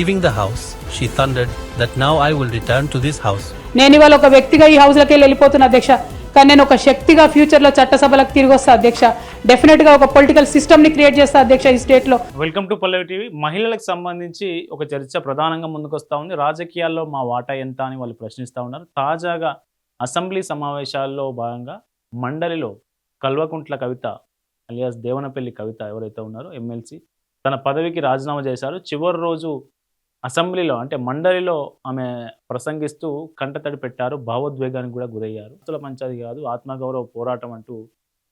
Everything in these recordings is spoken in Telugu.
Leaving the house, she thundered that now I will return to this house. నేను ఇవాళ ఒక వ్యక్తిగా ఈ హౌస్లోకి వెళ్ళిపోతున్నా అధ్యక్ష. కానీ నేను ఒక శక్తిగా ఫ్యూచర్లో చట్టసభలకు తిరిగి వస్తా అధ్యక్ష. డెఫినెట్గా ఒక పొలిటికల్ సిస్టమ్ని క్రియేట్ చేస్తా అధ్యక్ష ఈ స్టేట్లో. Welcome to Pallavi TV. మహిళలకు సంబంధించి ఒక చర్చ ప్రధానంగా ముందుకు వస్తూ ఉంది. రాజకీయాల్లో మా వాటా ఎంత అని వాళ్ళు ప్రశ్నిస్తూ ఉన్నారు. తాజాగా అసెంబ్లీ సమావేశాల్లో భాగంగా మండలిలో కల్వకుంట్ల కవిత అలియాస్ దేవనపల్లి కవిత ఎవరైతే ఉన్నారో ఎమ్మెల్సీ తన పదవికి రాజీనామా చేశారు. చివరి రోజు అసెంబ్లీలో అంటే మండలిలో ఆమె ప్రసంగిస్తూ కంటతడి పెట్టారు. భావోద్వేగానికి కూడా గురయ్యారు. అసలు మంచిది కాదు, ఆత్మగౌరవ పోరాటం అంటూ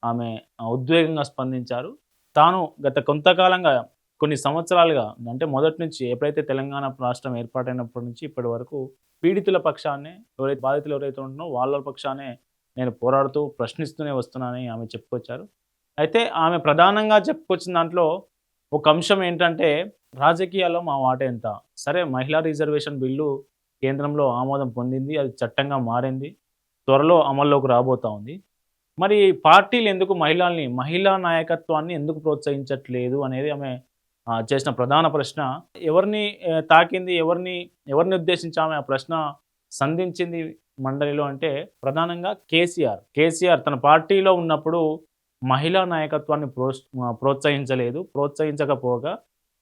ఆమె ఉద్వేగంగా స్పందించారు. తాను గత కొంతకాలంగా కొన్ని సంవత్సరాలుగా అంటే మొదటి నుంచి ఎప్పుడైతే తెలంగాణ రాష్ట్రం ఏర్పాటైనప్పటి నుంచి ఇప్పటి వరకు పీడితుల పక్షాన్నే ఎవరైతే బాధితులు ఎవరైతే ఉంటున్నారో వాళ్ళ పక్షానే నేను పోరాడుతూ ప్రశ్నిస్తూనే వస్తున్నానని ఆమె చెప్పుకొచ్చారు. అయితే ఆమె ప్రధానంగా చెప్పుకొచ్చిన దాంట్లో ఒక అంశం ఏంటంటే రాజకీయాల్లో మా వాటా ఎంత. సరే, మహిళా రిజర్వేషన్ బిల్లు కేంద్రంలో ఆమోదం పొందింది, అది చట్టంగా మారింది, త్వరలో అమల్లోకి రాబోతా ఉంది. మరి పార్టీలు ఎందుకు మహిళా నాయకత్వాన్ని ఎందుకు ప్రోత్సహించట్లేదు అనేది ఆమె చేసిన ప్రధాన ప్రశ్న. ఎవరిని తాకింది, ఎవరిని ఉద్దేశించి ఆమె ఆ ప్రశ్న సంధించింది మండలిలో అంటే ప్రధానంగా కేసీఆర్ తన పార్టీలో ఉన్నప్పుడు మహిళా నాయకత్వాన్ని ప్రోత్సహించకపోగా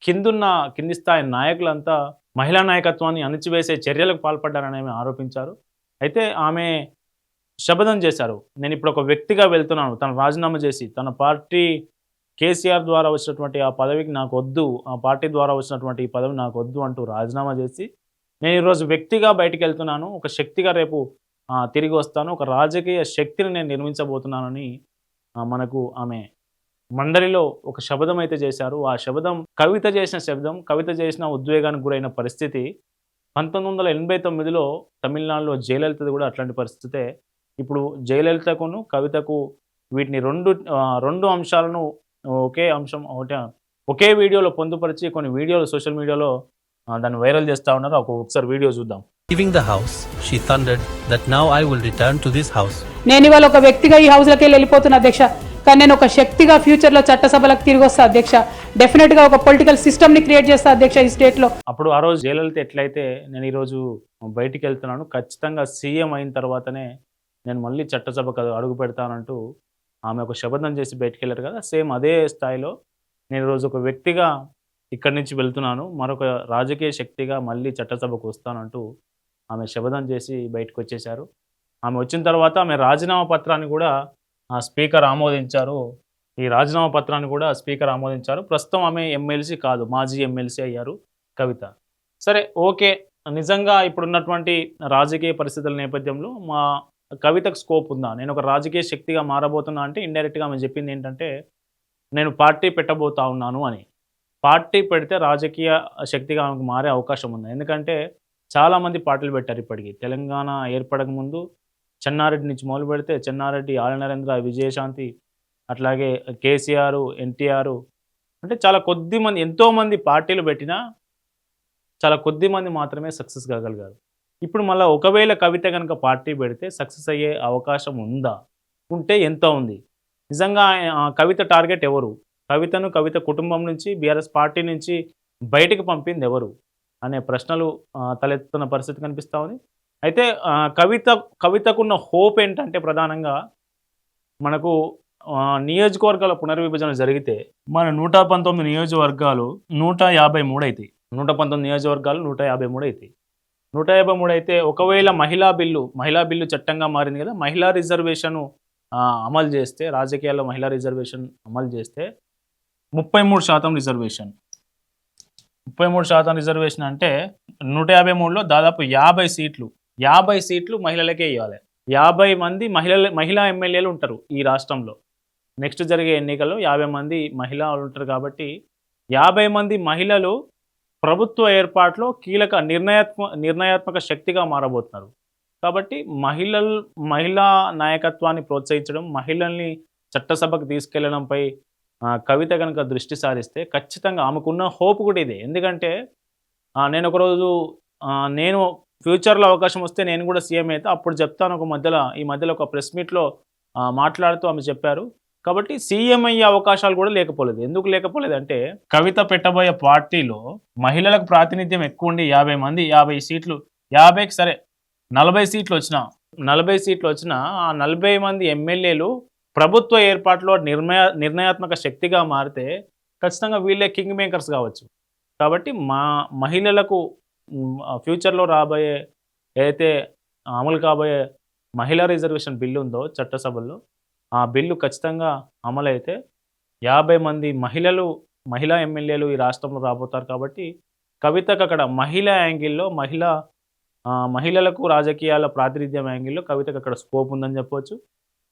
కింది స్థాయి నాయకులంతా మహిళా నాయకత్వాన్ని అణిచివేసే చర్యలకు పాల్పడ్డారని ఆమె ఆరోపించారు. అయితే ఆమె శపథం చేశారు, నేను ఇప్పుడు ఒక వ్యక్తిగా వెళ్తున్నాను, తను రాజీనామా చేసి తన పార్టీ కేసీఆర్ ద్వారా వచ్చినటువంటి ఆ పదవికి నాకు వద్దు, ఆ పార్టీ ద్వారా వచ్చినటువంటి ఈ పదవి నాకు వద్దు అంటూ రాజీనామా చేసి నేను ఈరోజు వ్యక్తిగా బయటికి వెళ్తున్నాను, ఒక శక్తిగా రేపు తిరిగి వస్తాను, ఒక రాజకీయ శక్తిని నేను నిర్మించబోతున్నానని మనకు ఆమె మండలిలో ఒక శబదం అయితే చేశారు. ఆ శబదం కవిత చేసిన ఉద్వేగానికి గురైన పరిస్థితి 1989లో తమిళనాడులో జయలలితది కూడా అట్లాంటి పరిస్థితే. ఇప్పుడు జయలలితకును కవితకు వీటిని రెండు అంశాలను ఒకే వీడియోలో పొందుపరిచి కొన్ని వీడియోలు సోషల్ మీడియాలో దాన్ని వైరల్ చేస్తూ ఉన్నారు. ఒకసారి వీడియో చూద్దాం. Leaving the house, she thundered that now I will return to this house. నేను ఇవాళ ఒక వ్యక్తిగా ఈ హౌస్లోకి వెళ్ళిపోతున్నా అధ్యక్ష. కానీ నేను ఒక శక్తిగా ఫ్యూచర్లో చట్టసభలకు తిరిగి వస్తా అధ్యక్ష. డెఫినెట్గా ఒక పొలిటికల్ సిస్టమ్ని క్రియేట్ చేస్తా అధ్యక్ష ఈ స్టేట్లో. అప్పుడు ఆ రోజు జయలలిత ఎట్లయితే నేను ఈరోజు బయటికి వెళ్తున్నాను, ఖచ్చితంగా సీఎం అయిన తర్వాతనే నేను మళ్ళీ చట్టసభకు అడుగు పెడతానంటూ ఆమె ఒక శపథం చేసి బయటికి వెళ్ళారు కదా, సేమ్ అదే స్థాయిలో నేను ఈరోజు ఒక వ్యక్తిగా ఇక్కడి నుంచి వెళ్తున్నాను, మరొక రాజకీయ శక్తిగా మళ్ళీ చట్టసభకు వస్తానంటూ ఆమె శపథం చేసి బయటకు వచ్చేశారు. ఆమె వచ్చిన తర్వాత ఆమె రాజీనామా పత్రాన్ని కూడా స్పీకర్ ఆమోదించారు. ఈ రాజీనామా పత్రాన్ని కూడా స్పీకర్ ఆమోదించారు. ప్రస్తుతం ఆమె ఎమ్మెల్సీ కాదు, మాజీ ఎమ్మెల్సీ అయ్యారు కవిత. సరే, ఓకే, నిజంగా ఇప్పుడున్నటువంటి రాజకీయ పరిస్థితుల నేపథ్యంలో మా కవితకు స్కోప్ ఉందా, నేను ఒక రాజకీయ శక్తిగా మారబోతున్నా అంటే ఇండైరెక్ట్గా ఆమె చెప్పింది ఏంటంటే నేను పార్టీ పెట్టబోతా ఉన్నాను అని. పార్టీ పెడితే రాజకీయ శక్తిగా ఆమెకు మారే అవకాశం ఉంది. ఎందుకంటే చాలామంది పార్టీలు పెట్టారు ఇప్పటికీ. తెలంగాణ ఏర్పడక ముందు చెన్నారెడ్డి నుంచి మొదలు పెడితే చెన్నారెడ్డి, ఆలనరేంద్ర, విజయశాంతి, అట్లాగే కేసీఆర్, ఎన్టీఆర్, అంటే చాలా కొద్దిమంది, ఎంతోమంది పార్టీలు పెట్టినా చాలా కొద్దిమంది మాత్రమే సక్సెస్ కాగలిగారు. ఇప్పుడు మళ్ళీ ఒకవేళ కవిత కనుక పార్టీ పెడితే సక్సెస్ అయ్యే అవకాశం ఉందా, ఉంటే ఎంత ఉంది? నిజంగా కవిత టార్గెట్ ఎవరు? కవిత కుటుంబం నుంచి, బీఆర్ఎస్ పార్టీ నుంచి బయటికి పంపింది ఎవరు అనే ప్రశ్నలు తలెత్తుతున్న పరిస్థితి కనిపిస్తూ ఉంది. అయితే కవితకున్న హోప్ ఏంటంటే ప్రధానంగా మనకు నియోజకవర్గాల పునర్విభజన జరిగితే మన 119 నియోజకవర్గాలు 153 అవుతాయి. 119 నియోజకవర్గాలు 153 అవుతాయి. 153 అయితే ఒకవేళ మహిళా బిల్లు చట్టంగా మారింది కదా, మహిళా రిజర్వేషన్ అమలు చేస్తే, రాజకీయాల్లో మహిళా రిజర్వేషన్ అమలు చేస్తే 33% రిజర్వేషన్. 33% రిజర్వేషన్ అంటే 153లో దాదాపు 50 సీట్లు మహిళలకే ఇవ్వాలి. 50 మంది మహిళా ఎమ్మెల్యేలు ఉంటారు ఈ రాష్ట్రంలో. నెక్స్ట్ జరిగే ఎన్నికల్లో 50 మంది మహిళలు ఉంటారు. కాబట్టి 50 మంది మహిళలు ప్రభుత్వ ఏర్పాటులో కీలక నిర్ణయాత్మక శక్తిగా మారబోతున్నారు. కాబట్టి మహిళా నాయకత్వాన్ని ప్రోత్సహించడం, మహిళల్ని చట్టసభకు తీసుకెళ్లడంపై కవిత కనుక దృష్టి సారిస్తే ఖచ్చితంగా ఆమెకున్న హోప్ కూడా ఇదే. ఎందుకంటే నేను ఒకరోజు నేను ఫ్యూచర్లో అవకాశం వస్తే నేను కూడా సీఎం అయితే అప్పుడు చెప్తాను. ఈ మధ్యలో ఒక ప్రెస్ మీట్లో మాట్లాడుతూ ఆమె చెప్పారు, కాబట్టి సీఎం అయ్యే అవకాశాలు కూడా లేకపోలేదు. ఎందుకు లేకపోలేదు అంటే కవిత పెట్టబోయే పార్టీలో మహిళలకు ప్రాతినిధ్యం ఎక్కువ ఉండి 50 మంది 50 సీట్లు 50కి సరే 40 సీట్లు వచ్చినా 40 సీట్లు వచ్చినా ఆ 40 మంది ఎమ్మెల్యేలు ప్రభుత్వ ఏర్పాటులో నిర్ణయాత్మక శక్తిగా మారితే ఖచ్చితంగా వీళ్ళే కింగ్ మేకర్స్ కావచ్చు. కాబట్టి మహిళలకు ఫ్యూచర్లో రాబోయే ఏదైతే అమలు కాబోయే మహిళా రిజర్వేషన్ బిల్లు ఉందో చట్టసభల్లో ఆ బిల్లు ఖచ్చితంగా అమలైతే 50 మంది మహిళా ఎమ్మెల్యేలు ఈ రాష్ట్రంలో రాబోతారు. కాబట్టి కవితకు అక్కడ మహిళా యాంగిల్లో మహిళలకు రాజకీయాల ప్రాతినిధ్యం యాంగిల్లో కవితకు అక్కడ స్కోప్ ఉందని చెప్పవచ్చు.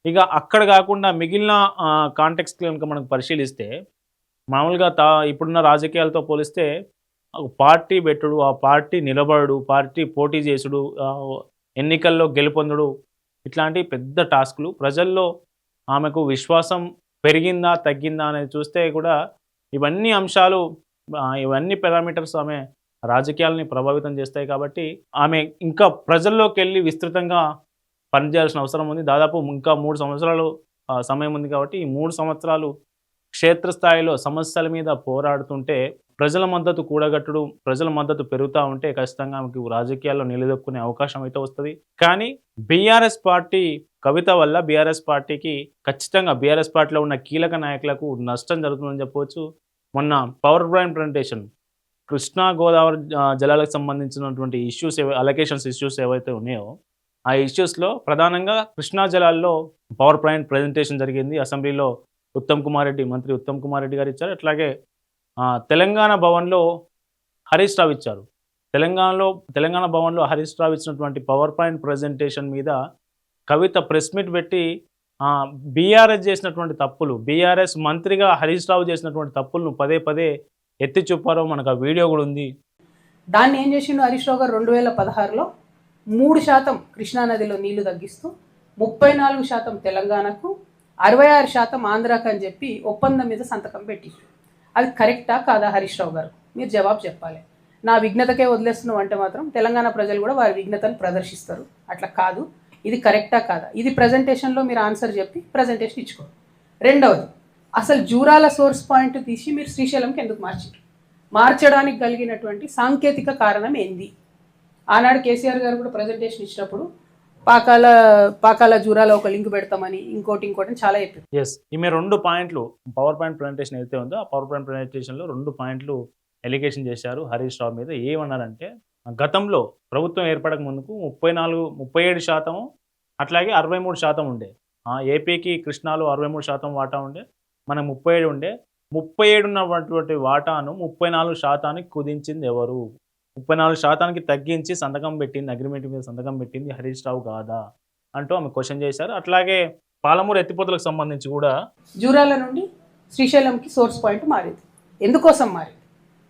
ఇక అక్కడ కాకుండా మిగిలిన కాంటెక్స్ట్ కనుక మనకు పరిశీలిస్తే మామూలుగా ఇప్పుడున్న రాజకీయాలతో పోలిస్తే పార్టీ పెట్టుడు, ఆ పార్టీ నిలబడు, పార్టీ పోటీ చేసుడు, ఎన్నికల్లో గెలుపొందుడు ఇట్లాంటి పెద్ద టాస్క్లు. ప్రజల్లో ఆమెకు విశ్వాసం పెరిగిందా తగ్గిందా అనేది చూస్తే కూడా ఇవన్నీ అంశాలు ఇవన్నీ పారామీటర్స్ ఆమె రాజకీయాలని ప్రభావితం చేస్తాయి. కాబట్టి ఆమె ఇంకా ప్రజల్లోకి వెళ్ళి విస్తృతంగా పనిచేయాల్సిన అవసరం ఉంది. దాదాపు ఇంకా 3 సంవత్సరాలు సమయం ఉంది. కాబట్టి ఈ 3 సంవత్సరాలు క్షేత్రస్థాయిలో సమస్యల మీద పోరాడుతుంటే ప్రజల మద్దతు కూడగట్టుడు, ప్రజల మద్దతు పెరుగుతూ ఉంటే ఖచ్చితంగా ఆమెకు రాజకీయాల్లో నిలదొక్కునే అవకాశం అయితే వస్తుంది. కానీ బీఆర్ఎస్ పార్టీ కవిత వల్ల బీఆర్ఎస్ పార్టీకి ఖచ్చితంగా బీఆర్ఎస్ పార్టీలో ఉన్న కీలక నాయకులకు నష్టం జరుగుతుందని చెప్పవచ్చు. మొన్న power point presentation Krishna Godavari జలాలకు సంబంధించినటువంటి అలొకేషన్స్ ఇష్యూస్ ఏవైతే ఉన్నాయో ఆ ఇష్యూస్లో ప్రధానంగా కృష్ణా జలాల్లో పవర్ పాయింట్ ప్రజెంటేషన్ జరిగింది. అసెంబ్లీలో మంత్రి ఉత్తమ్ కుమార్ రెడ్డి గారు ఇచ్చారు. అట్లాగే తెలంగాణ భవన్లో హరీష్ రావు ఇచ్చారు. తెలంగాణ భవన్లో హరీష్ రావు ఇచ్చినటువంటి పవర్ పాయింట్ ప్రజెంటేషన్ మీద కవిత ప్రెస్ మీట్ పెట్టి బీఆర్ఎస్ చేసినటువంటి తప్పులు, బీఆర్ఎస్ మంత్రిగా హరీష్ రావు చేసినటువంటి తప్పులను పదే పదే ఎత్తి చూపారో మనకు ఆ వీడియో కూడా ఉంది. దాన్ని ఏం చేసిండు హరీష్ రావు గారు 2016లో 3% కృష్ణానదిలో నీళ్లు తగ్గిస్తూ 34% తెలంగాణకు 66% ఆంధ్రాకు అని చెప్పి ఒప్పందం మీద సంతకం పెట్టి, అది కరెక్టా కాదా హరీష్ రావు గారు? మీరు జవాబు చెప్పాలి. నా విఘ్నతకే వదిలేస్తున్నాం అంటే మాత్రం తెలంగాణ ప్రజలు కూడా వారి విఘ్నతను ప్రదర్శిస్తారు. అట్లా కాదు, ఇది కరెక్టా కాదా? ఇది ప్రజెంటేషన్లో మీరు ఆన్సర్ చెప్పి ప్రజెంటేషన్ ఇచ్చుకోండి. రెండవది, అసలు జూరాల సోర్స్ పాయింట్ తీసి మీరు శ్రీశైలంకి ఎందుకు మార్చడానికి కలిగినటువంటి సాంకేతిక కారణం ఏంది? ఆనాడు కేసీఆర్ గారు కూడా ప్రజెంటేషన్ ఇచ్చినప్పుడు పాకాల జూరాల ఒక లింక్ పెడతామని ఇంకోటి చాలా చెప్పారు. ఎస్, ఈమె 2 పాయింట్లు పవర్ పాయింట్ ప్రజెంటేషన్ అయితే ఉందో ఆ పవర్ పాయింట్ ప్రజెంటేషన్లో 2 పాయింట్లు ఎలిగేషన్ చేశారు హరీష్ రావు మీద. ఏమన్నారంటే గతంలో ప్రభుత్వం ఏర్పడక ముందుకు 37% అట్లాగే 63% ఉండే. ఏపీకి కృష్ణాలో 63% వాటా ఉండే, మనకు 37 ఉండే. 37 ఉన్నటువంటి వాటాను 34% కుదించింది ఎవరు? 34% తగ్గించి సంతకం పెట్టింది, అగ్రిమెంట్ మీద సంతకం పెట్టింది హరీష్ రావు కాదా అంటూ ఆమె క్వశ్చన్ చేశారు. అట్లాగే పాలమూరు ఎత్తిపోతలకు సంబంధించి కూడా జూరాల నుండి శ్రీశైలంకి సోర్స్ పాయింట్ మారింది. ఎందుకోసం మారింది?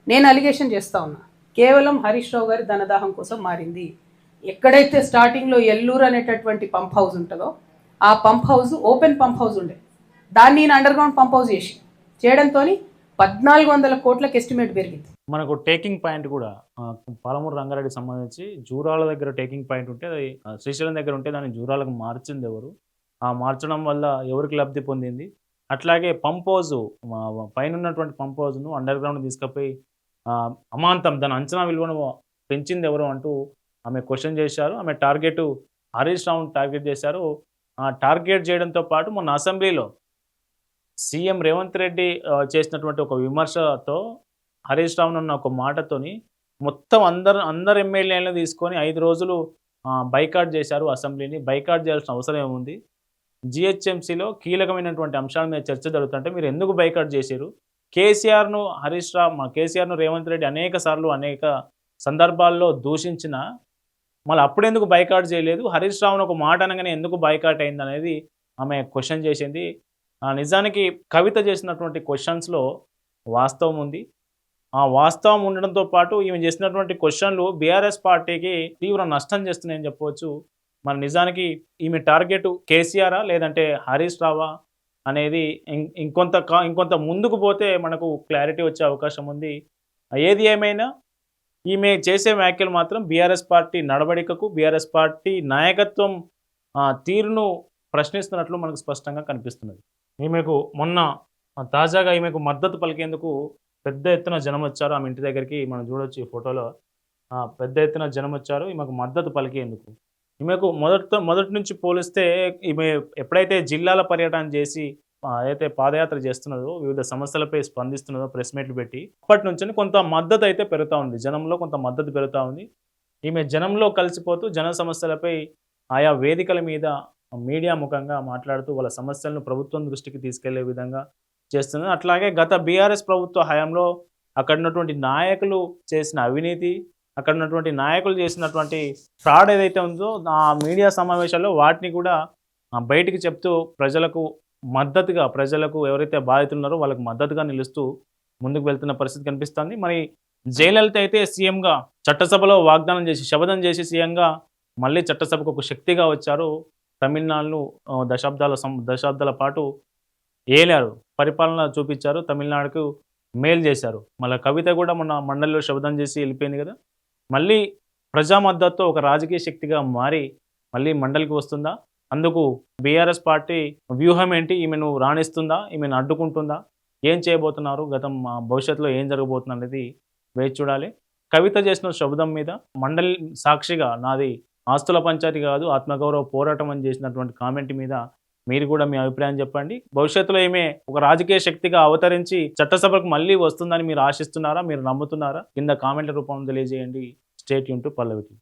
నేను అలిగేషన్ చేస్తా ఉన్నా, కేవలం హరీష్ రావు గారి ధనదాహం కోసం మారింది. ఎక్కడైతే స్టార్టింగ్లో ఎల్లూరు అనేటటువంటి పంప్ హౌస్ ఉంటుందో ఆ pump house open pump house ఉండే, దాన్ని నేను అండర్ గ్రౌండ్ పంప్ హౌస్ చేయడంతో 1400 కోట్లకు ఎస్టిమేట్ పెరిగింది. మనకు టేకింగ్ పాయింట్ కూడా పాలమూరు రంగారెడ్డికి సంబంధించి జూరాల దగ్గర టేకింగ్ పాయింట్ ఉంటే అది శ్రీశైలం దగ్గర ఉంటే దాన్ని జూరాలకు మార్చింది ఎవరు? ఆ మార్చడం వల్ల ఎవరికి లబ్ధి పొందింది? అట్లాగే పంప్ హౌస్ పైన ఉన్నటువంటి పంప్ హౌస్ను అండర్ గ్రౌండ్ తీసుకుపోయి అమాంతం దాని అంచనా విలువను పెంచింది ఎవరు అంటూ ఆమె క్వశ్చన్ చేశారు. ఆమె హరీష్ రావును టార్గెట్ చేశారు. టార్గెట్ చేయడంతో పాటు మొన్న అసెంబ్లీలో సీఎం రేవంత్ రెడ్డి చేసినటువంటి ఒక విమర్శతో హరీష్ రావు అన్న ఒక మాటతోని మొత్తం అందరు ఎమ్మెల్యేలను తీసుకొని 5 రోజులు బైకాట్ చేశారు. అసెంబ్లీని బైకాట్ చేయాల్సిన అవసరం ఏముంది? జిహెచ్ఎంసీలో కీలకమైనటువంటి అంశాల మీద చర్చ జరుగుతుంటే మీరు ఎందుకు బైకాట్ చేశారు? కేసీఆర్ను రేవంత్ రెడ్డి అనేక సందర్భాల్లో దూషించిన మళ్ళీ అప్పుడెందుకు బైకాట్ చేయలేదు? హరీష్ రావును ఒక మాట అనగానే ఎందుకు బైకాట్ అయింది అనేది ఆమె క్వశ్చన్ చేసింది. నిజానికి కవిత చేసినటువంటి క్వశ్చన్స్లో వాస్తవం ఉంది. ఆ వాస్తవం ఉండడంతో పాటు ఈమె చేసినటువంటి క్వశ్చన్లు బీఆర్ఎస్ పార్టీకి తీవ్ర నష్టం చేస్తున్నాయని చెప్పవచ్చు. మరి నిజానికి ఈమె టార్గెట్ కేసీఆరా లేదంటే హరీష్ రావా అనేది ఇంకొంత ముందుకు పోతే మనకు క్లారిటీ వచ్చే అవకాశం ఉంది. ఏది ఏమైనా ఈమె చేసే వ్యాఖ్యలు మాత్రం బీఆర్ఎస్ పార్టీ నడవడికకు, బీఆర్ఎస్ పార్టీ నాయకత్వం తీరును ప్రశ్నిస్తున్నట్లు మనకు స్పష్టంగా కనిపిస్తున్నది. ఈమెకు మొన్న తాజాగా ఈమెకు మద్దతు పలికేందుకు పెద్ద ఎత్తున జనం వచ్చారు. ఆమె ఇంటి దగ్గరికి మనం చూడొచ్చు ఈ ఫోటోలో. పెద్ద ఎత్తున జనం వచ్చారు ఈమెకు మద్దతు పలికేందుకు. ఈమెకు మొదటి నుంచి పోలిస్తే ఈమె ఎప్పుడైతే జిల్లాల పర్యటన చేసి ఏదైతే పాదయాత్ర చేస్తున్నదో, వివిధ సమస్యలపై స్పందిస్తున్నదో ప్రెస్ మీట్లు పెట్టి, అప్పటి నుంచి కొంత మద్దతు అయితే పెరుగుతా ఉంది. జనంలో కొంత మద్దతు పెరుగుతా ఉంది. ఈమె జనంలో కలిసిపోతూ జన సమస్యలపై ఆయా వేదికల మీద మీడియా ముఖంగా మాట్లాడుతూ వాళ్ళ సమస్యలను ప్రభుత్వం దృష్టికి తీసుకెళ్లే విధంగా చేస్తున్నది. అట్లాగే గత బీఆర్ఎస్ ప్రభుత్వ హయాంలో అక్కడ ఉన్నటువంటి నాయకులు చేసిన అవినీతి, అక్కడ ఉన్నటువంటి నాయకులు చేసినటువంటి ఫ్రాడ్ ఏదైతే ఉందో ఆ మీడియా సమావేశాల్లో వాటిని కూడా బయటికి చెప్తూ ప్రజలకు మద్దతుగా, ప్రజలకు ఎవరైతే బాధితులు ఉన్నారో వాళ్ళకు మద్దతుగా నిలుస్తూ ముందుకు వెళ్తున్న పరిస్థితి కనిపిస్తుంది. మరి జయలలిత అయితే సీఎంగా చట్టసభలో వాగ్దానం చేసి శపథం చేసి సీఎంగా మళ్ళీ చట్టసభకు ఒక శక్తిగా వచ్చారు. తమిళనాడును దశాబ్దాల పాటు ఏలారు, పరిపాలన చూపించారు, తమిళనాడుకు మేలు చేశారు. మళ్ళీ కవిత కూడా మొన్న మండలిలో శపథం చేసి వెళ్ళిపోయింది కదా. మళ్ళీ ప్రజా మద్దతుతో ఒక రాజకీయ శక్తిగా మారి మళ్ళీ మండలికి వస్తుందా? అందుకు బీఆర్ఎస్ పార్టీ వ్యూహం ఏంటి? ఈమెను రాణిస్తుందా? ఈమెను అడ్డుకుంటుందా? ఏం చేయబోతున్నారు? భవిష్యత్తులో ఏం జరగబోతుంది అనేది వేచి చూడాలి. కవిత చేసిన శబ్దం మీద మండలి సాక్షిగా నాది ఆస్తుల పంచాయతీ కాదు ఆత్మగౌరవ పోరాటం అని చేసినటువంటి కామెంట్ మీద మీరు కూడా మీ అభిప్రాయం చెప్పండి. భవిష్యత్తులో ఏమే ఒక రాజకీయ శక్తిగా అవతరించి చట్టసభకు మళ్ళీ వస్తుందని మీరు ఆశిస్తున్నారా? మీరు నమ్ముతున్నారా? కింద కామెంట్ల రూపంలో తెలియజేయండి. Stay tune to Pallavi.